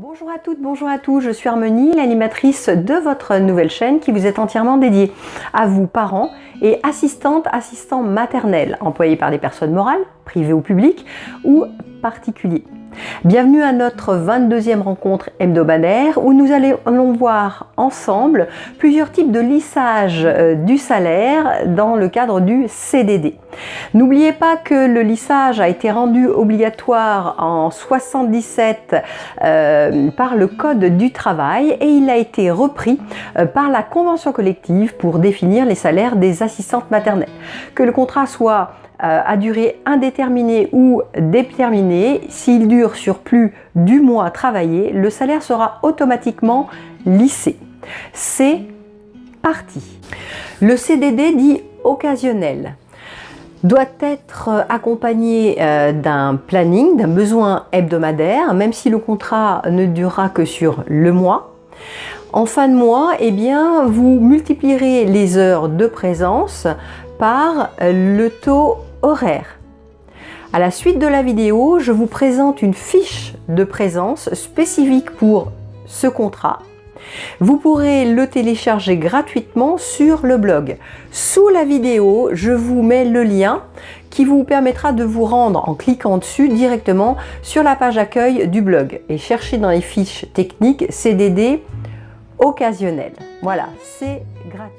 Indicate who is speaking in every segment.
Speaker 1: Bonjour à toutes, bonjour à tous, je suis Harmonie, l'animatrice de votre nouvelle chaîne qui vous est entièrement dédiée à vous, parents et assistants maternels, employés par des personnes morales, privées ou publiques, ou particuliers. Bienvenue à notre 22e rencontre hebdomadaire où nous allons voir ensemble plusieurs types de lissage du salaire dans le cadre du CDD. N'oubliez pas que le lissage a été rendu obligatoire en 1977 par le Code du travail et il a été repris par la convention collective pour définir les salaires des assistantes maternelles. Que le contrat soit à durée indéterminée ou déterminée, s'il dure sur plus du mois travaillé, le salaire sera automatiquement lissé. C'est parti. Le CDD dit occasionnel doit être accompagné d'un planning, d'un besoin hebdomadaire, même si le contrat ne durera que sur le mois. En fin de mois, eh bien, vous multiplierez les heures de présence par le taux horaire. À la suite de la vidéo, je vous présente une fiche de présence spécifique pour ce contrat. Vous pourrez le télécharger gratuitement sur le blog. Sous la vidéo, je vous mets le lien qui vous permettra de vous rendre en cliquant dessus directement sur la page accueil du blog et chercher dans les fiches techniques CDD occasionnel. Voilà, c'est gratuit.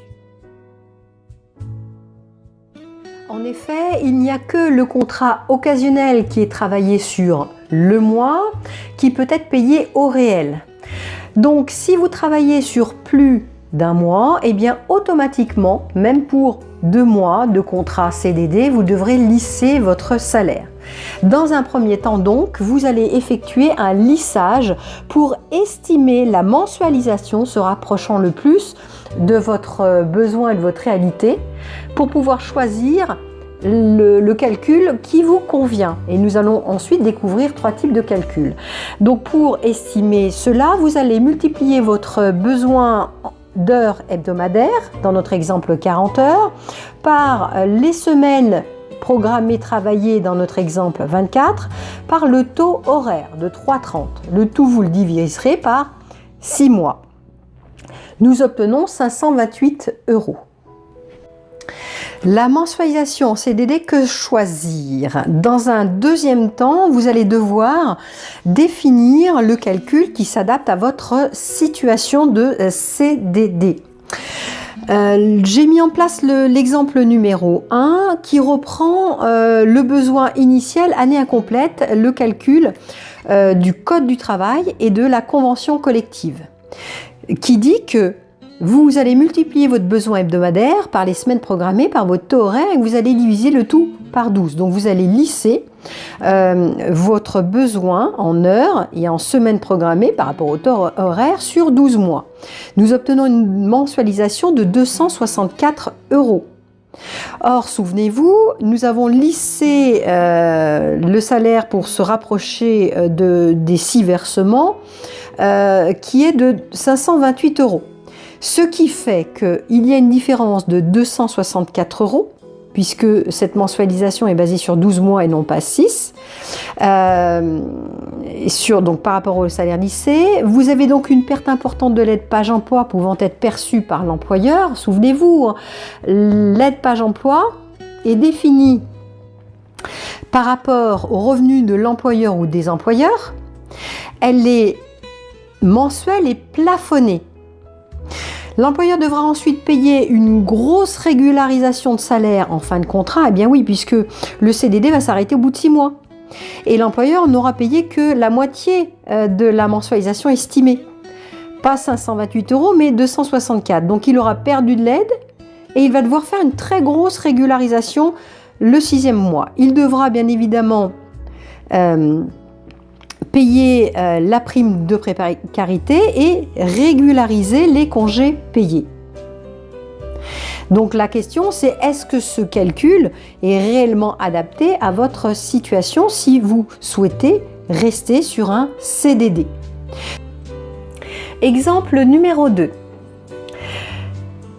Speaker 1: En effet, il n'y a que le contrat occasionnel qui est travaillé sur le mois qui peut être payé au réel. Donc si vous travaillez sur plus d'un mois, eh bien automatiquement, même pour 2 mois de contrat CDD, vous devrez lisser votre salaire. Dans un premier temps donc, vous allez effectuer un lissage pour estimer la mensualisation se rapprochant le plus de votre besoin et de votre réalité pour pouvoir choisir le calcul qui vous convient. Et nous allons ensuite découvrir 3 types de calculs. Donc pour estimer cela, vous allez multiplier votre besoin d'heures hebdomadaires, dans notre exemple 40 heures, par les semaines programmées travaillées, dans notre exemple 24, par le taux horaire de 3,30. Le tout, vous le diviserez par 6 mois. Nous obtenons 528 €. La mensualisation en CDD, que choisir? Dans un deuxième temps, vous allez devoir définir le calcul qui s'adapte à votre situation de CDD. J'ai mis en place l'exemple numéro 1 qui reprend le besoin initial année incomplète, le calcul du Code du travail et de la convention collective, qui dit que vous allez multiplier votre besoin hebdomadaire par les semaines programmées, par votre taux horaire et vous allez diviser le tout par 12. Donc vous allez lisser votre besoin en heures et en semaines programmées par rapport au taux horaire sur 12 mois. Nous obtenons une mensualisation de 264 €. Or, souvenez-vous, nous avons lissé le salaire pour se rapprocher des 6 versements qui est de 528 €. Ce qui fait qu'il y a une différence de 264 €, puisque cette mensualisation est basée sur 12 mois et non pas 6, donc par rapport au salaire lissé. Vous avez donc une perte importante de l'aide page emploi pouvant être perçue par l'employeur. Souvenez-vous, l'aide page emploi est définie par rapport au revenu de l'employeur ou des employeurs. Elle est mensuelle et plafonnée. L'employeur devra ensuite payer une grosse régularisation de salaire en fin de contrat. Eh bien oui, puisque le CDD va s'arrêter au bout de 6 mois. Et l'employeur n'aura payé que la moitié de la mensualisation estimée. Pas 528 €, mais 264. Donc il aura perdu de l'aide et il va devoir faire une très grosse régularisation le 6e mois. Il devra bien évidemment payer la prime de précarité et régulariser les congés payés. Donc la question c'est, est-ce que ce calcul est réellement adapté à votre situation si vous souhaitez rester sur un CDD? Exemple numéro 2.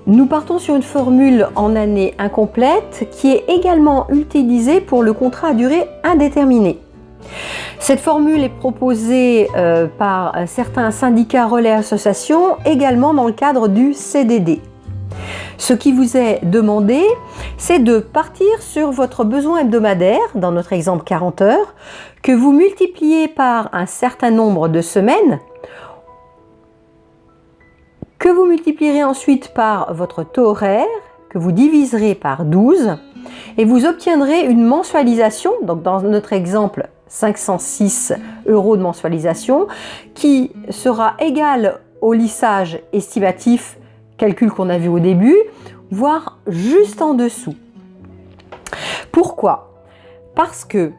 Speaker 1: Nous partons sur une formule en année incomplète qui est également utilisée pour le contrat à durée indéterminée. Cette formule est proposée par certains syndicats relais associations, également dans le cadre du CDD. Ce qui vous est demandé, c'est de partir sur votre besoin hebdomadaire, dans notre exemple 40 heures, que vous multipliez par un certain nombre de semaines, que vous multiplierez ensuite par votre taux horaire, que vous diviserez par 12, et vous obtiendrez une mensualisation, donc dans notre exemple 506 € de mensualisation, qui sera égale au lissage estimatif, calcul qu'on a vu au début, voire juste en dessous. Pourquoi? Parce que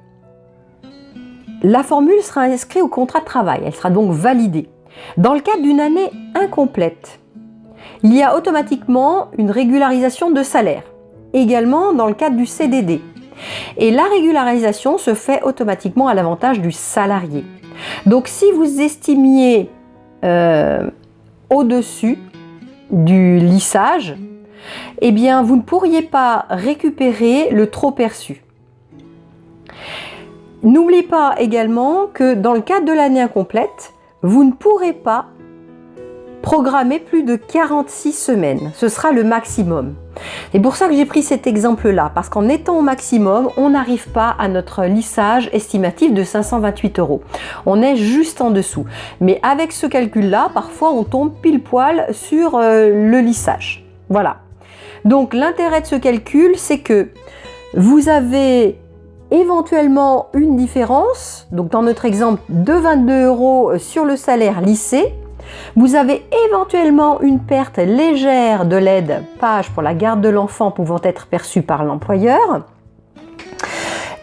Speaker 1: la formule sera inscrite au contrat de travail, elle sera donc validée. Dans le cadre d'une année incomplète, il y a automatiquement une régularisation de salaire, également dans le cadre du CDD. Et la régularisation se fait automatiquement à l'avantage du salarié. Donc si vous estimiez au-dessus du lissage, eh bien vous ne pourriez pas récupérer le trop perçu. N'oubliez pas également que dans le cadre de l'année incomplète, vous ne pourrez pas programmer plus de 46 semaines. Ce sera le maximum. C'est pour ça que j'ai pris cet exemple-là, parce qu'en étant au maximum, on n'arrive pas à notre lissage estimatif de 528 €. On est juste en dessous. Mais avec ce calcul-là, parfois on tombe pile poil sur le lissage. Voilà. Donc l'intérêt de ce calcul, c'est que vous avez éventuellement une différence, donc dans notre exemple de 22 € sur le salaire lissé. Vous avez éventuellement une perte légère de l'aide PAJE pour la garde de l'enfant pouvant être perçue par l'employeur.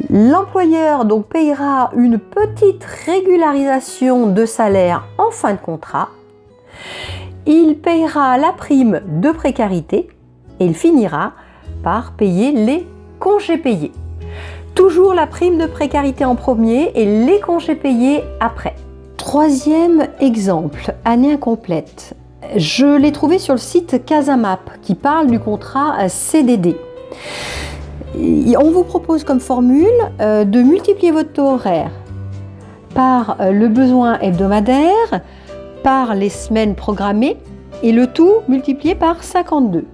Speaker 1: L'employeur donc payera une petite régularisation de salaire en fin de contrat. Il payera la prime de précarité et il finira par payer les congés payés. Toujours la prime de précarité en premier et les congés payés après. Troisième exemple, année incomplète. Je l'ai trouvé sur le site Casamap qui parle du contrat CDD. On vous propose comme formule de multiplier votre taux horaire par le besoin hebdomadaire, par les semaines programmées et le tout multiplié par 52.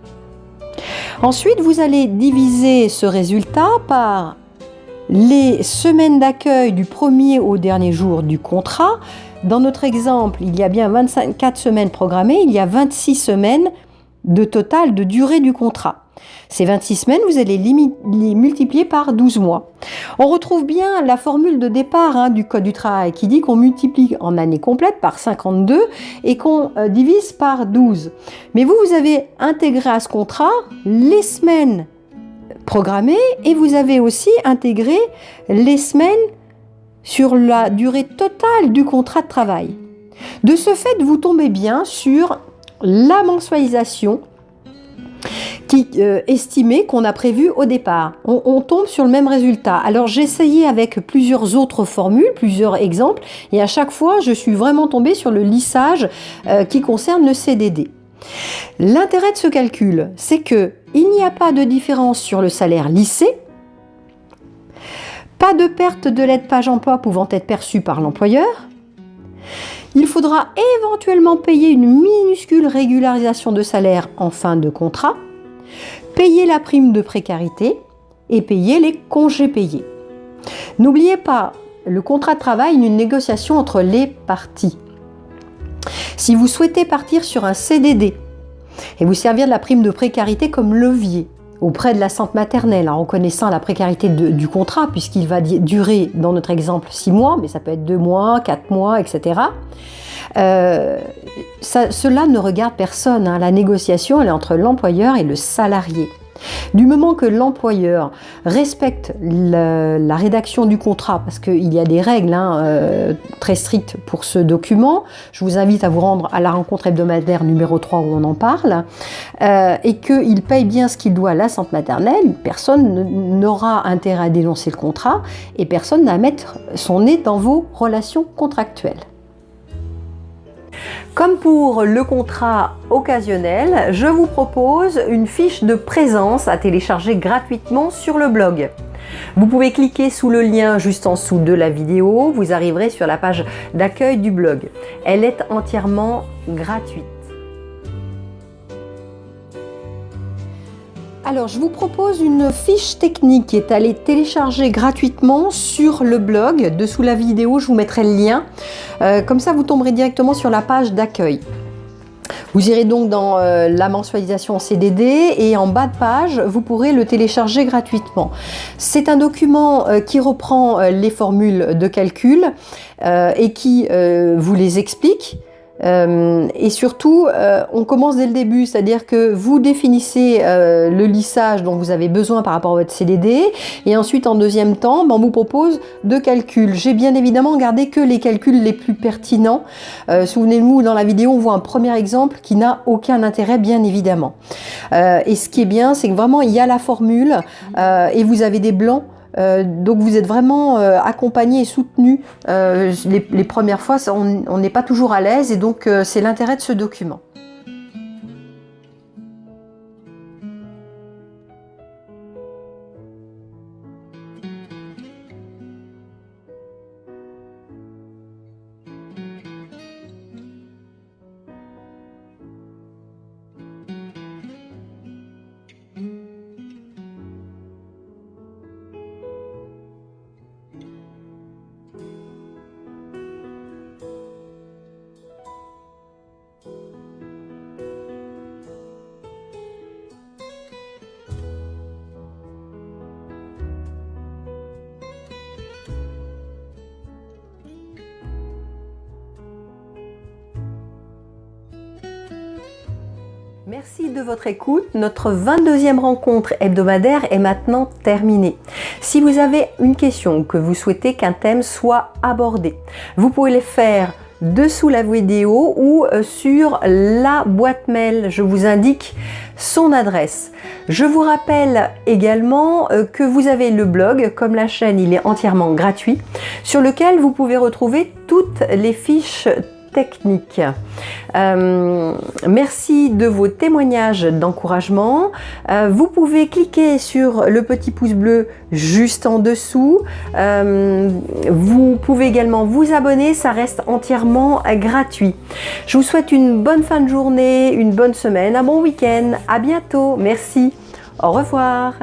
Speaker 1: Ensuite, vous allez diviser ce résultat par les semaines d'accueil du premier au dernier jour du contrat. Dans notre exemple, il y a bien 24 semaines programmées, il y a 26 semaines de total de durée du contrat. Ces 26 semaines, vous allez les multiplier par 12 mois. On retrouve bien la formule de départ du Code du travail qui dit qu'on multiplie en année complète par 52 et qu'on divise par 12. Mais vous avez intégré à ce contrat les semaines programmées et vous avez aussi intégré les semaines sur la durée totale du contrat de travail. De ce fait, vous tombez bien sur la mensualisation qui estimée qu'on a prévue au départ. On tombe sur le même résultat. Alors j'ai essayé avec plusieurs autres formules, plusieurs exemples, et à chaque fois je suis vraiment tombée sur le lissage qui concerne le CDD. L'intérêt de ce calcul, c'est que il n'y a pas de différence sur le salaire lissé, pas de perte de l'aide PAJE emploi pouvant être perçue par l'employeur. Il faudra éventuellement payer une minuscule régularisation de salaire en fin de contrat, payer la prime de précarité et payer les congés payés. N'oubliez pas, le contrat de travail est une négociation entre les parties. Si vous souhaitez partir sur un CDD et vous servir de la prime de précarité comme levier auprès de la centre maternelle, en reconnaissant la précarité du contrat, puisqu'il va durer, dans notre exemple, 6 mois, mais ça peut être 2 mois, 4 mois, etc. Cela ne regarde personne. La négociation, elle est entre l'employeur et le salarié. Du moment que l'employeur respecte la rédaction du contrat, parce qu'il y a des règles très strictes pour ce document, je vous invite à vous rendre à la rencontre hebdomadaire numéro 3 où on en parle, et qu'il paye bien ce qu'il doit à la centre maternelle, personne n'aura intérêt à dénoncer le contrat et personne n'a à mettre son nez dans vos relations contractuelles. Comme pour le contrat occasionnel, je vous propose une fiche de présence à télécharger gratuitement sur le blog. Vous pouvez cliquer sous le lien juste en dessous de la vidéo, vous arriverez sur la page d'accueil du blog. Elle est entièrement gratuite. Alors, je vous propose une fiche technique qui est à télécharger gratuitement sur le blog. Dessous la vidéo, je vous mettrai le lien. Comme ça, vous tomberez directement sur la page d'accueil. Vous irez donc dans la mensualisation en CDD et en bas de page, vous pourrez le télécharger gratuitement. C'est un document qui reprend les formules de calcul et qui vous les explique. Et surtout, on commence dès le début, c'est-à-dire que vous définissez le lissage dont vous avez besoin par rapport à votre CDD et ensuite en deuxième temps, on vous propose deux calculs. J'ai bien évidemment gardé que les calculs les plus pertinents. Souvenez-vous, dans la vidéo, on voit un premier exemple qui n'a aucun intérêt, bien évidemment. Et ce qui est bien, c'est que vraiment, il y a la formule et vous avez des blancs. Donc vous êtes vraiment accompagné et soutenu les premières fois, on n'est pas toujours à l'aise et donc c'est l'intérêt de ce document. Merci de votre écoute. Notre 22e rencontre hebdomadaire est maintenant terminée. Si vous avez une question ou que vous souhaitez qu'un thème soit abordé, vous pouvez le faire dessous la vidéo ou sur la boîte mail. Je vous indique son adresse. Je vous rappelle également que vous avez le blog, comme la chaîne, il est entièrement gratuit, sur lequel vous pouvez retrouver toutes les fiches technique. Merci de vos témoignages d'encouragement. Vous pouvez cliquer sur le petit pouce bleu juste en dessous. Vous pouvez également vous abonner, ça reste entièrement gratuit. Je vous souhaite une bonne fin de journée, une bonne semaine, un bon week-end. À bientôt. Merci. Au revoir.